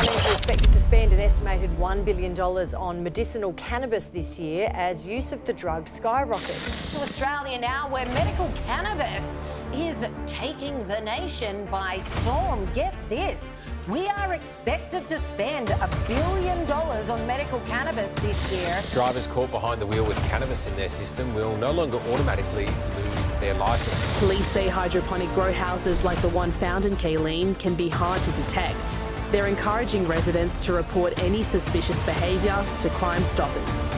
Australians are expected to spend an estimated $1 billion on medicinal cannabis this year as use of the drug skyrockets. To Australia now, where medical cannabis is taking the nation by storm. Get this, we are expected to spend $1 billion on medical cannabis this year. Drivers caught behind the wheel with cannabis in their system will no longer automatically lose their licence. Police say hydroponic grow houses like the one found in Kaleen can be hard to detect. They're encouraging residents to report any suspicious behaviour to Crime Stoppers.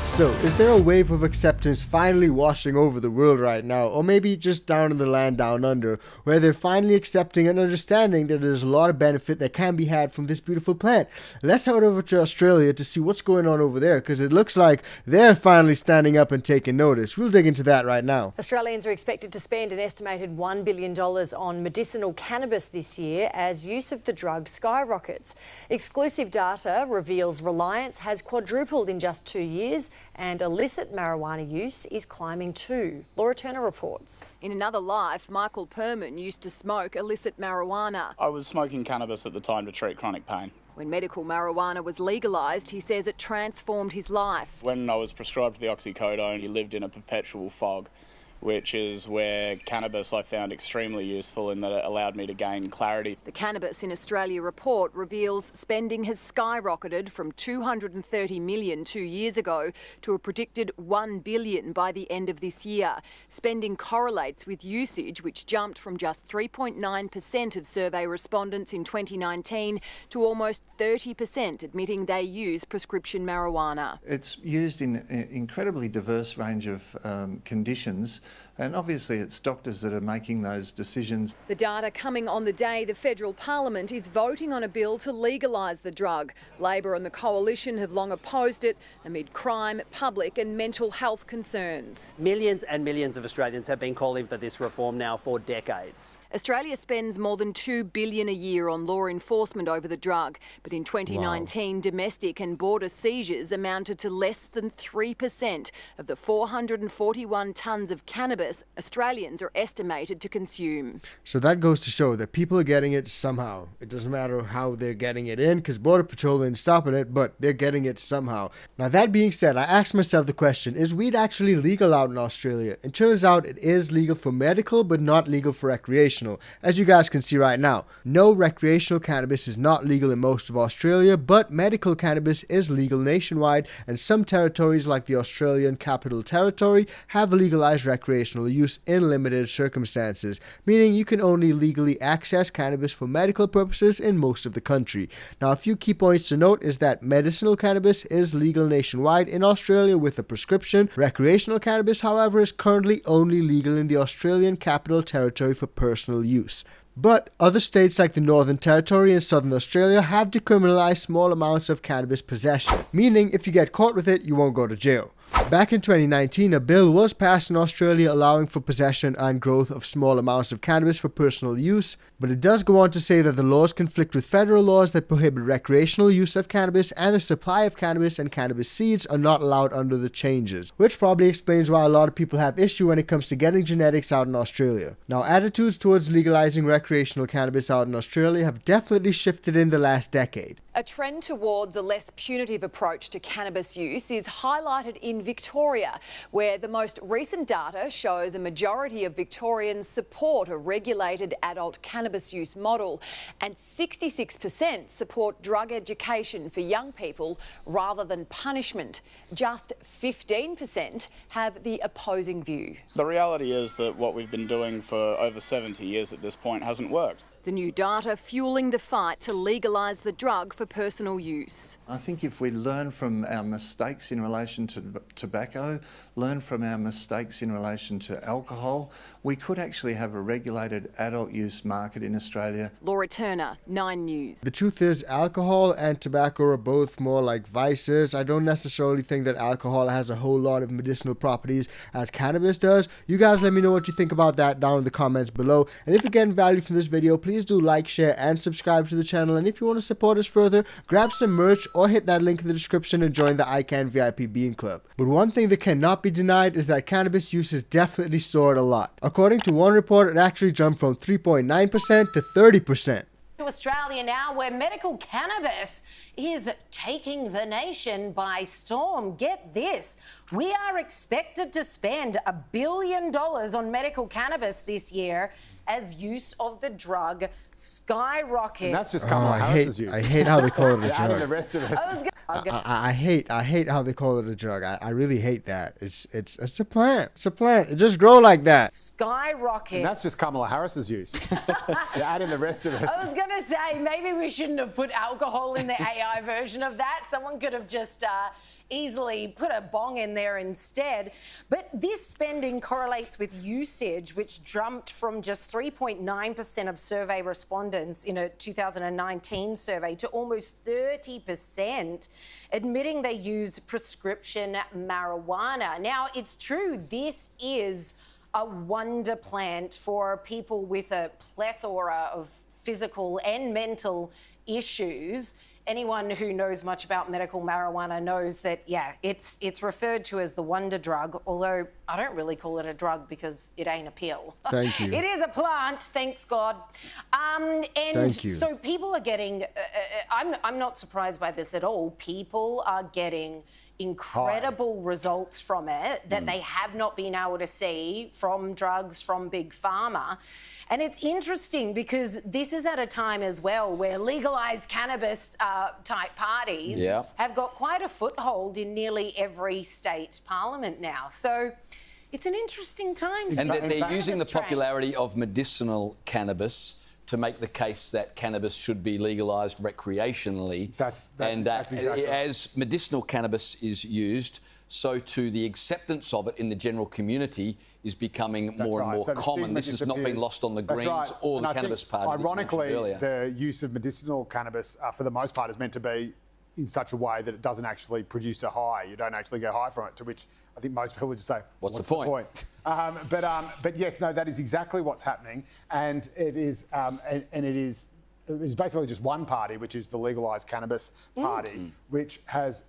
So, is there a wave of acceptance finally washing over the world right now, or maybe just down in the land down under, where they're finally accepting and understanding that there's a lot of benefit that can be had from this beautiful plant? Let's head over to Australia to see what's going on over there, because it looks like they're finally standing up and taking notice. We'll dig into that right now. Australians are expected to spend an estimated $1 billion on medicinal cannabis this year as use of the drug skyrockets. Exclusive data reveals reliance has quadrupled in just 2 years, and illicit marijuana use is climbing too. Laura Turner reports. In another life, Michael Perman used to smoke illicit marijuana. I was smoking cannabis at the time to treat chronic pain. When medical marijuana was legalised, he says it transformed his life. When I was prescribed the oxycodone, he lived in a perpetual fog, which is where cannabis I found extremely useful in that it allowed me to gain clarity. The Cannabis in Australia report reveals spending has skyrocketed from $230 million 2 years ago to a predicted $1 billion by the end of this year. Spending correlates with usage, which jumped from just 3.9% of survey respondents in 2019 to almost 30% admitting they use prescription marijuana. It's used in an incredibly diverse range of conditions. And obviously it's doctors that are making those decisions. The data coming on the day the federal parliament is voting on a bill to legalise the drug. Labor and the coalition have long opposed it amid crime, public and mental health concerns. Millions and millions of Australians have been calling for this reform now for decades. Australia spends more than $2 billion a year on law enforcement over the drug, but in 2019 domestic and border seizures amounted to less than 3% of the 441 tonnes of cannabis Australians are estimated to consume. So that goes to show that people are getting it somehow. It doesn't matter how they're getting it in, because Border Patrol isn't stopping it, but they're getting it somehow. Now that being said, I asked myself the question, is weed actually legal out in Australia? It turns out it is legal for medical, but not legal for recreational. As you guys can see right now, no recreational cannabis is not legal in most of Australia, but medical cannabis is legal nationwide, and some territories like the Australian Capital Territory have legalized recreational use in limited circumstances, meaning you can only legally access cannabis for medical purposes in most of the country. Now, a few key points to note is that medicinal cannabis is legal nationwide in Australia with a prescription. Recreational cannabis, however, is currently only legal in the Australian Capital Territory for personal use. But other states like the Northern Territory and Southern Australia have decriminalised small amounts of cannabis possession, meaning if you get caught with it, you won't go to jail. Back in 2019, a bill was passed in Australia allowing for possession and growth of small amounts of cannabis for personal use, but it does go on to say that the laws conflict with federal laws that prohibit recreational use of cannabis, and the supply of cannabis and cannabis seeds are not allowed under the changes, which probably explains why a lot of people have issue when it comes to getting genetics out in Australia. Now, attitudes towards legalizing recreational cannabis out in Australia have definitely shifted in the last decade. A trend towards a less punitive approach to cannabis use is highlighted in Victoria, where the most recent data shows a majority of Victorians support a regulated adult cannabis use model, and 66% support drug education for young people rather than punishment. Just 15% have the opposing view. The reality is that what we've been doing for over 70 years at this point hasn't worked. The new data fueling the fight to legalise the drug for personal use. I think if we learn from our mistakes in relation to tobacco, learn from our mistakes in relation to alcohol, we could actually have a regulated adult use market in Australia. Laura Turner, 9 News. The truth is, alcohol and tobacco are both more like vices. I don't necessarily think that alcohol has a whole lot of medicinal properties as cannabis does. You guys let me know what you think about that down in the comments below. And if you're getting value from this video, please please do like, share, and subscribe to the channel. And if you want to support us further, grab some merch or hit that link in the description and join the ICANN VIP Bean Club. But one thing that cannot be denied is that cannabis use has definitely soared a lot. According to one report, it actually jumped from 3.9% to 30%. To Australia now, where medical cannabis is taking the nation by storm. Get this, we are expected to spend $1 billion on medical cannabis this year as use of the drug skyrockets. And that's just Kamala Harris's use. I hate how they call it a Adding drug. the rest of it. I hate how they call it a drug. I really hate that. It's a plant. It's a plant. It just grow like that. Skyrockets. And that's just Kamala Harris's use. You're adding the rest of it. I was going to say, maybe we shouldn't have put alcohol in the AI version of that. Someone could have just easily put a bong in there instead. But this spending correlates with usage, which jumped from just 3.9% of survey respondents in a 2019 survey to almost 30%, admitting they use prescription marijuana. Now, it's true, this is a wonder plant for people with a plethora of physical and mental issues. Anyone who knows much about medical marijuana knows that, yeah, it's referred to as the wonder drug, although I don't really call it a drug because it ain't a pill. Thank you. It is a plant, thanks God. And Thank you. So people are getting, I'm not surprised by this at all. People are getting incredible results from it that they have not been able to see from drugs from Big Pharma. And it's interesting because this is at a time as well where legalised cannabis type parties have got quite a foothold in nearly every state parliament now. So it's an interesting time. And they're using the popularity of medicinal cannabis to make the case that cannabis should be legalised recreationally. That's exactly. As medicinal cannabis is used, so too the acceptance of it in the general community is becoming more and more common. This has not been lost on the Greens or the Cannabis Party. Ironically, the use of medicinal cannabis, for the most part, is meant to be in such a way that it doesn't actually produce a high. You don't actually go high from it, to which I think most people would just say, what's the point? But yes, no, that is exactly what's happening. And it is, it is basically just one party, which is the Legalised Cannabis Party, which has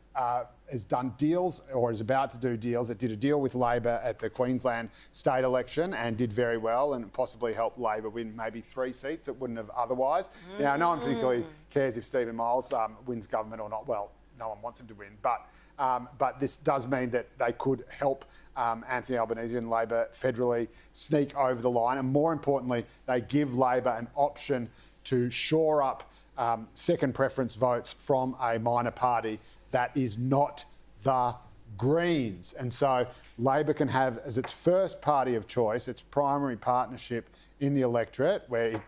done deals or is about to do deals. It did a deal with Labor at the Queensland state election and did very well and possibly helped Labor win maybe 3 seats it wouldn't have otherwise. Now, no one particularly cares if Stephen Miles wins government or not. Well, no one wants him to win, but this does mean that they could help Anthony Albanese and Labor federally sneak over the line. And more importantly, they give Labor an option to shore up second preference votes from a minor party that is not the Greens. And so Labor can have as its first party of choice, its primary partnership in the electorate, where it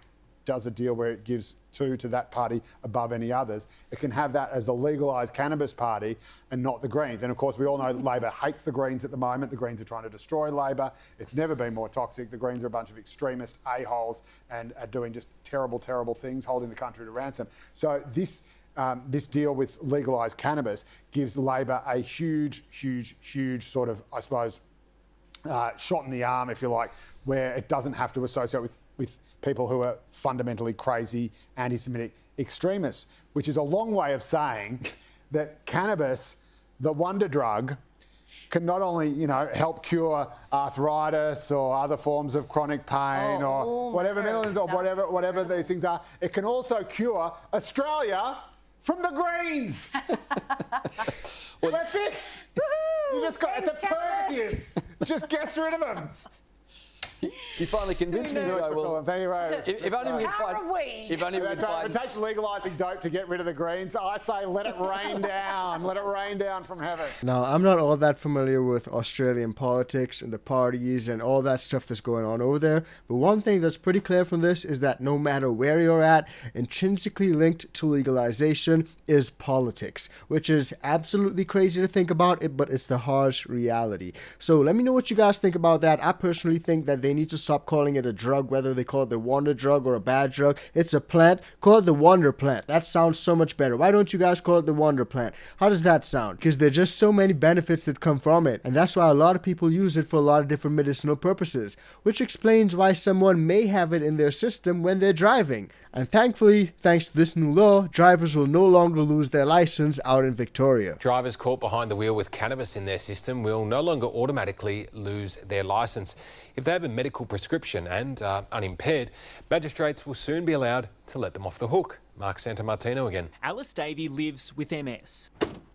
does a deal where it gives 2 to that party above any others. It can have that as the legalised cannabis party and not the Greens. And of course, we all know that Labor hates the Greens at the moment. The Greens are trying to destroy Labor. It's never been more toxic. The Greens are a bunch of extremist a-holes and are doing just terrible, terrible things, holding the country to ransom. So this deal with legalised cannabis gives Labor a huge, huge, huge sort of, I suppose, shot in the arm, if you like, where it doesn't have to associate with people who are fundamentally crazy, anti-Semitic extremists, which is a long way of saying that cannabis, the wonder drug, can not only, help cure arthritis or other forms of chronic pain or whatever these things are, it can also cure Australia from the Greens. We're fixed. You just got, it's a purgative. Just gets rid of them. You finally convinced me, Joe. Well, if only we can find... It takes legalising dope to get rid of the Greens. I say let it rain down. Let it rain down from heaven. Now, I'm not all that familiar with Australian politics and the parties and all that stuff that's going on over there, but one thing that's pretty clear from this is that no matter where you're at, intrinsically linked to legalization is politics, which is absolutely crazy to think about it, but it's the harsh reality. So let me know what you guys think about that. I personally think that they they need to stop calling it a drug, whether they call it the wonder drug or a bad drug. It's a plant. Call it the wonder plant. That sounds so much better. Why don't you guys call it the wonder plant? How does that sound? Because there's just so many benefits that come from it, and that's why a lot of people use it for a lot of different medicinal purposes, which explains why someone may have it in their system when they're driving. And thankfully, thanks to this new law, drivers will no longer lose their license out in Victoria. Drivers caught behind the wheel with cannabis in their system will no longer automatically lose their licence. If they have a medical prescription and are unimpaired, magistrates will soon be allowed to let them off the hook. Mark Santamartino again. Alice Davey lives with MS.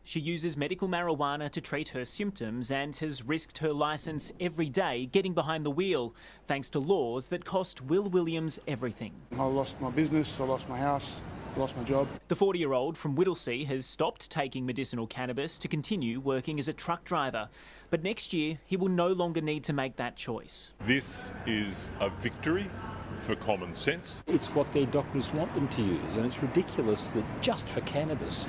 She uses medical marijuana to treat her symptoms and has risked her licence every day getting behind the wheel, thanks to laws that cost Will Williams everything. I lost my business, I lost my house, I lost my job. The 40-year-old from Whittlesea has stopped taking medicinal cannabis to continue working as a truck driver. But next year, he will no longer need to make that choice. This is a victory for common sense. It's what their doctors want them to use, and it's ridiculous that just for cannabis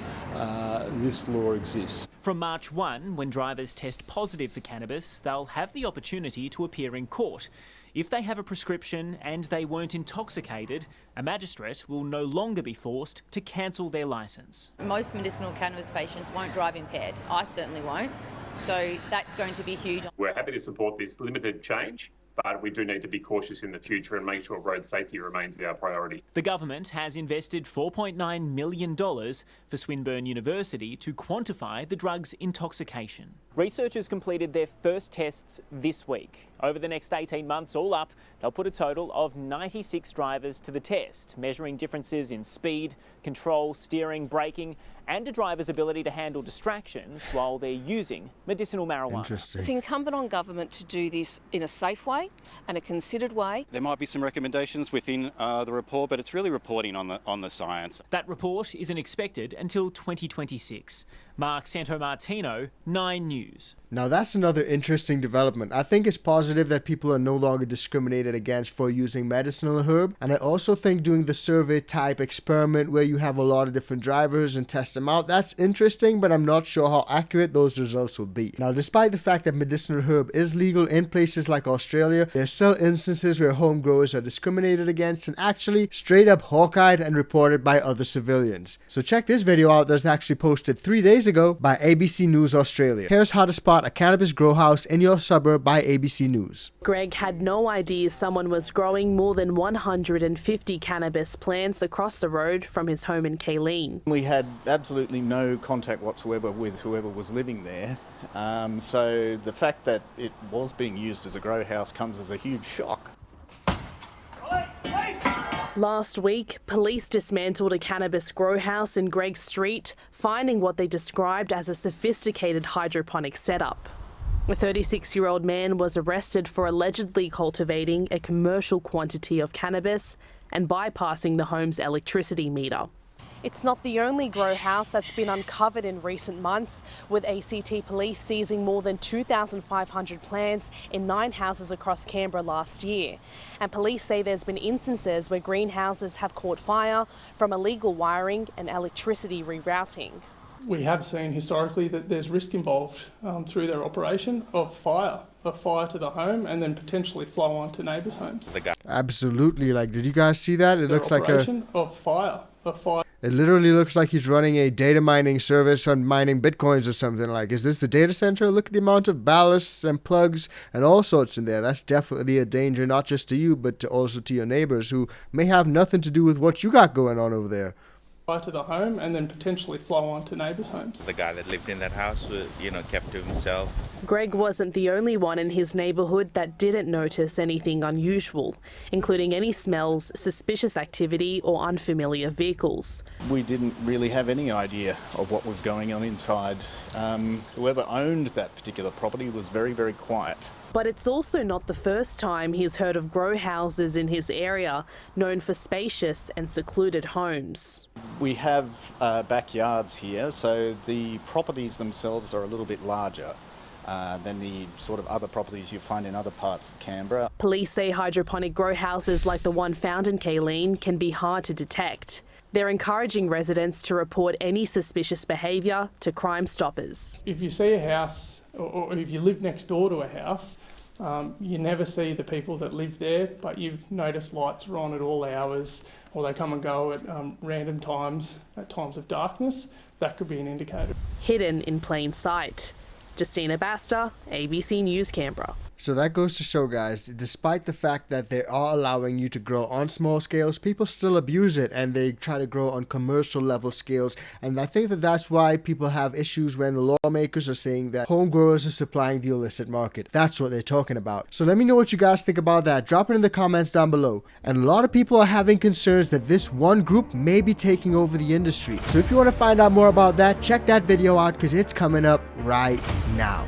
this law exists. From March 1, when drivers test positive for cannabis, they'll have the opportunity to appear in court. If they have a prescription and they weren't intoxicated, a magistrate will no longer be forced to cancel their licence. Most medicinal cannabis patients won't drive impaired. I certainly won't. So that's going to be huge. We're happy to support this limited change, but we do need to be cautious in the future and make sure road safety remains our priority. The government has invested $4.9 million for Swinburne University to quantify the drug's intoxication. Researchers completed their first tests this week. Over the next 18 months, all up, they'll put a total of 96 drivers to the test, measuring differences in speed, control, steering, braking, and a driver's ability to handle distractions while they're using medicinal marijuana. Interesting. It's incumbent on government to do this in a safe way and a considered way. There might be some recommendations within the report, but it's really reporting on the science. That report isn't expected until 2026. Mark Santamartino, 9 News. Now that's another interesting development. I think it's positive that people are no longer discriminated against for using medicinal herb, and I also think doing the survey type experiment where you have a lot of different drivers and test them out, that's interesting, but I'm not sure how accurate those results will be. Now, despite the fact that medicinal herb is legal in places like Australia, there are still instances where home growers are discriminated against and actually straight up hawkeyed and reported by other civilians. So check this video out that's actually posted 3 days ago by ABC News Australia. Here's how to spot a cannabis grow house in your suburb by ABC News. Greg had no idea someone was growing more than 150 cannabis plants across the road from his home in Kayleen. We had absolutely no contact whatsoever with whoever was living there. So the fact that it was being used as a grow house comes as a huge shock. Last week, police dismantled a cannabis grow house in Gregg Street, finding what they described as a sophisticated hydroponic setup. A 36-year-old man was arrested for allegedly cultivating a commercial quantity of cannabis and bypassing the home's electricity meter. It's not the only grow house that's been uncovered in recent months, with ACT police seizing more than 2,500 plants in 9 houses across Canberra last year. And police say there's been instances where greenhouses have caught fire from illegal wiring and electricity rerouting. We have seen historically that there's risk involved through their operation of fire to the home and then potentially flow on to neighbours' homes. Absolutely. Like, did you guys see that? It looks like a fire. It literally looks like he's running a data mining service on mining bitcoins or something. Like, is this the data center? Look at the amount of ballasts and plugs and all sorts in there. That's definitely a danger, not just to you, but also to your neighbors who may have nothing to do with what you got going on over there. To the home and then potentially flow on to neighbours' homes. The guy that lived in that house, kept to himself. Greg wasn't the only one in his neighbourhood that didn't notice anything unusual, including any smells, suspicious activity or unfamiliar vehicles. We didn't really have any idea of what was going on inside. Whoever owned that particular property was very, very quiet. But it's also not the first time he's heard of grow houses in his area, known for spacious and secluded homes. We have backyards here, so the properties themselves are a little bit larger than the sort of other properties you find in other parts of Canberra. Police say hydroponic grow houses like the one found in Kayleen can be hard to detect. They're encouraging residents to report any suspicious behaviour to Crime Stoppers. If you see a house or if you live next door to a house You never see the people that live there, but you've noticed lights are on at all hours, or they come and go at random times, at times of darkness. That could be an indicator. Hidden in plain sight. Justina Basta, ABC News, Canberra. So that goes to show, guys, despite the fact that they are allowing you to grow on small scales, people still abuse it and they try to grow on commercial level scales. And I think that that's why people have issues when the lawmakers are saying that home growers are supplying the illicit market. That's what they're talking about. So let me know what you guys think about that. Drop it in the comments down below. And a lot of people are having concerns that this one group may be taking over the industry. So if you want to find out more about that, check that video out because it's coming up right now.